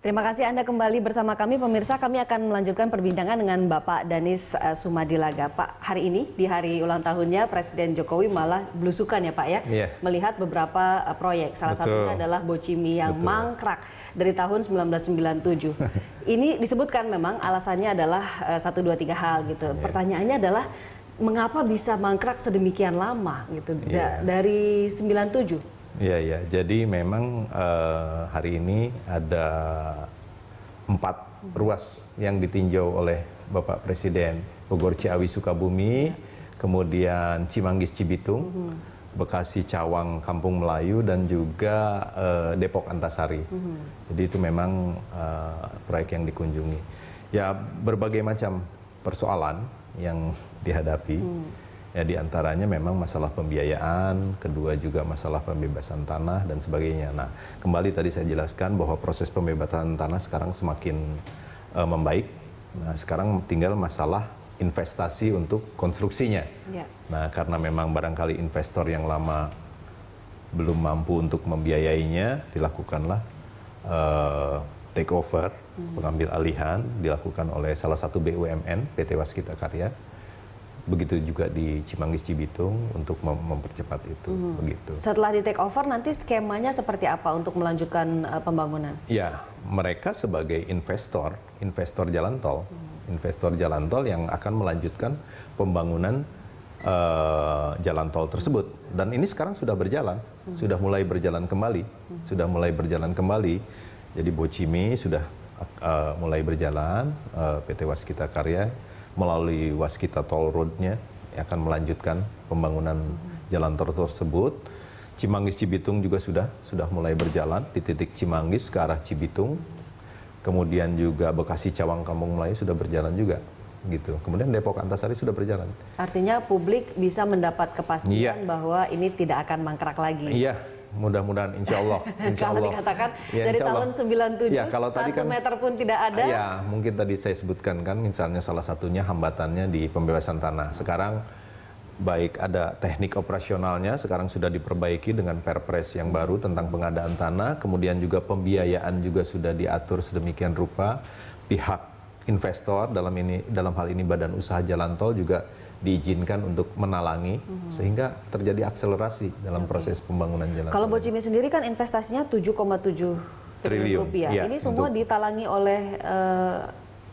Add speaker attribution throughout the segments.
Speaker 1: Terima kasih Anda kembali bersama kami, pemirsa. Kami akan melanjutkan perbincangan dengan Bapak Danis Sumadilaga. Pak, hari ini di hari ulang tahunnya Presiden Jokowi malah belusukan ya Pak ya, melihat beberapa proyek. Salah satunya adalah Bocimi yang mangkrak dari tahun 1997. Ini disebutkan memang alasannya adalah 1, 2, 3 hal gitu. Pertanyaannya adalah mengapa bisa mangkrak sedemikian lama gitu dari 97?
Speaker 2: Iya, jadi memang hari ini ada 4 ruas yang ditinjau oleh Bapak Presiden. Bogor Ciawi Sukabumi, kemudian Cimanggis Cibitung, Bekasi Cawang Kampung Melayu, dan juga Depok Antasari. Jadi itu memang proyek yang dikunjungi. Ya, berbagai macam persoalan yang dihadapi. Ya, diantaranya memang masalah pembiayaan, kedua juga masalah pembebasan tanah dan sebagainya. Nah, kembali tadi saya jelaskan bahwa proses pembebasan tanah sekarang semakin membaik. Nah, sekarang tinggal masalah investasi untuk konstruksinya. Nah, karena memang barangkali investor yang lama belum mampu untuk membiayainya, dilakukanlah take over, pengambil alihan, dilakukan oleh salah satu BUMN, PT Waskita Karya. Begitu juga di Cimanggis Cibitung untuk mempercepat itu. Begitu.
Speaker 1: Setelah di take over nanti skemanya seperti apa untuk melanjutkan pembangunan?
Speaker 2: Ya, mereka sebagai investor jalan tol, investor jalan tol yang akan melanjutkan pembangunan jalan tol tersebut. Dan ini sekarang sudah berjalan, sudah mulai berjalan kembali, Jadi Bocimi sudah mulai berjalan, PT Waskita Karya melalui Waskita Toll Road-nya akan melanjutkan pembangunan jalan tol tersebut. Cimanggis Cibitung juga sudah mulai berjalan di titik Cimanggis ke arah Cibitung. Kemudian juga Bekasi Cawang Kampung Melayu sudah berjalan juga gitu. Kemudian Depok Antasari sudah berjalan.
Speaker 1: Artinya publik bisa mendapat kepastian bahwa ini tidak akan mangkrak lagi.
Speaker 2: Iya. Mudah-mudahan insya Allah.
Speaker 1: Kalau dikatakan dari tahun 97,
Speaker 2: ya, kalau
Speaker 1: 1 meter pun tidak ada.
Speaker 2: Ya, mungkin tadi saya sebutkan kan misalnya salah satunya hambatannya di pembebasan tanah. Sekarang baik ada teknik operasionalnya, sekarang sudah diperbaiki dengan Perpres yang baru tentang pengadaan tanah. Kemudian juga pembiayaan juga sudah diatur sedemikian rupa. Pihak investor dalam hal ini Badan Usaha Jalan Tol juga diizinkan untuk menalangi sehingga terjadi akselerasi dalam proses pembangunan jalan.
Speaker 1: Kalau Bocimi sendiri kan investasinya 7,7 triliun rupiah.
Speaker 2: Ya,
Speaker 1: ini semua ditalangi oleh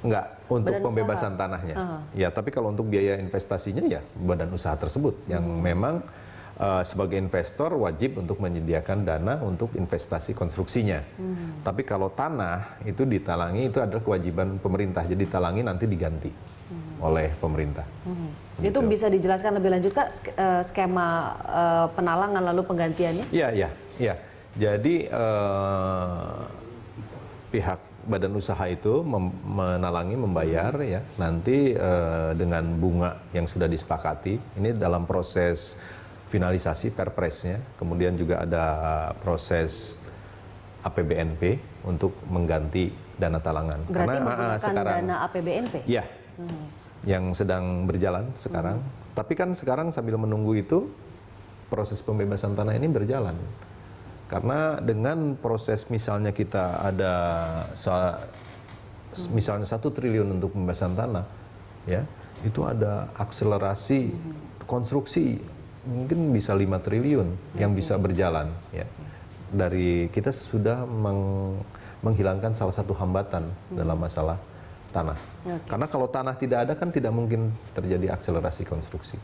Speaker 2: enggak untuk pembebasan tanahnya. Ya, tapi kalau untuk biaya investasinya ya badan usaha tersebut yang memang sebagai investor wajib untuk menyediakan dana untuk investasi konstruksinya. Tapi kalau tanah itu ditalangi, itu adalah kewajiban pemerintah. Jadi ditalangi nanti diganti oleh pemerintah.
Speaker 1: Itu bisa dijelaskan lebih lanjut Kak, skema penalangan lalu penggantiannya?
Speaker 2: Iya. Jadi pihak badan usaha itu menalangi, membayar ya nanti dengan bunga yang sudah disepakati. Ini dalam proses finalisasi Perpresnya, kemudian juga ada proses APBNP untuk mengganti dana talangan.
Speaker 1: Berarti menggunakan dana APBNP?
Speaker 2: Iya. Yang sedang berjalan sekarang. Tapi kan sekarang sambil menunggu itu proses pembebasan tanah ini berjalan. Karena dengan proses misalnya kita ada misalnya 1 triliun untuk pembebasan tanah, ya itu ada akselerasi konstruksi mungkin bisa 5 triliun yang bisa berjalan. Ya. Dari kita sudah menghilangkan salah satu hambatan dalam masalah tanah. Karena kalau tanah tidak ada kan tidak mungkin terjadi akselerasi konstruksi.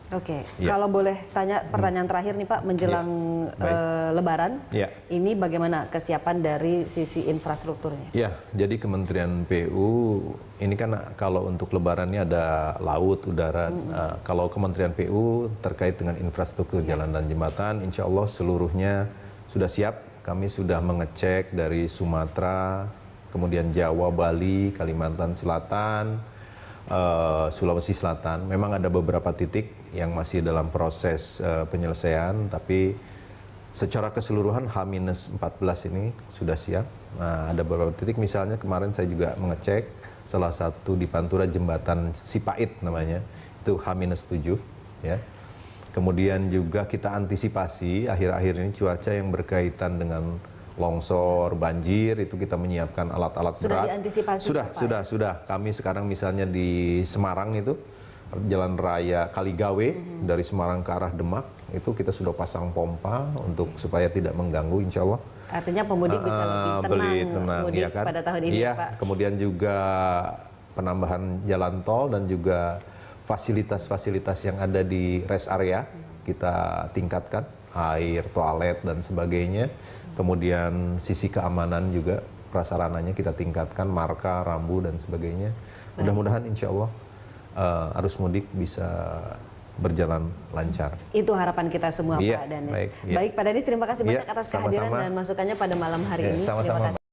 Speaker 1: Kalau boleh tanya pertanyaan terakhir nih Pak, menjelang Lebaran, ini bagaimana kesiapan dari sisi infrastrukturnya?
Speaker 2: Ya, jadi Kementerian PU ini kan kalau untuk Lebarannya ada laut, udara. Kalau Kementerian PU terkait dengan infrastruktur jalan dan jembatan, insya Allah seluruhnya sudah siap. Kami sudah mengecek dari Sumatera, kemudian Jawa, Bali, Kalimantan Selatan, Sulawesi Selatan. Memang ada beberapa titik yang masih dalam proses penyelesaian, tapi secara keseluruhan H-14 ini sudah siap. Nah, ada beberapa titik, misalnya kemarin saya juga mengecek salah satu di Pantura jembatan Sipait namanya, itu H-7 ya. Kemudian juga kita antisipasi akhir-akhir ini cuaca yang berkaitan dengan longsor, banjir, itu kita menyiapkan alat-alat berat.
Speaker 1: Sudah diantisipasi?
Speaker 2: Sudah. Kami sekarang misalnya di Semarang itu, Jalan Raya Kaligawe, dari Semarang ke arah Demak, itu kita sudah pasang pompa untuk supaya tidak mengganggu, insya Allah.
Speaker 1: Artinya pemudik bisa lebih tenang mudik
Speaker 2: ya kan?
Speaker 1: pada tahun ini,
Speaker 2: iya,
Speaker 1: Pak.
Speaker 2: Kemudian juga penambahan jalan tol dan juga fasilitas-fasilitas yang ada di rest area kita tingkatkan, air, toilet dan sebagainya. Kemudian sisi keamanan juga prasarananya kita tingkatkan, marka, rambu dan sebagainya. Mudah-mudahan insya Allah arus mudik bisa berjalan lancar.
Speaker 1: Itu harapan kita semua, Pak Danis. Baik, Pak Danis, terima kasih banyak atas kehadiran dan masukannya pada malam hari ini.
Speaker 2: Sama-sama.
Speaker 1: Terima kasih.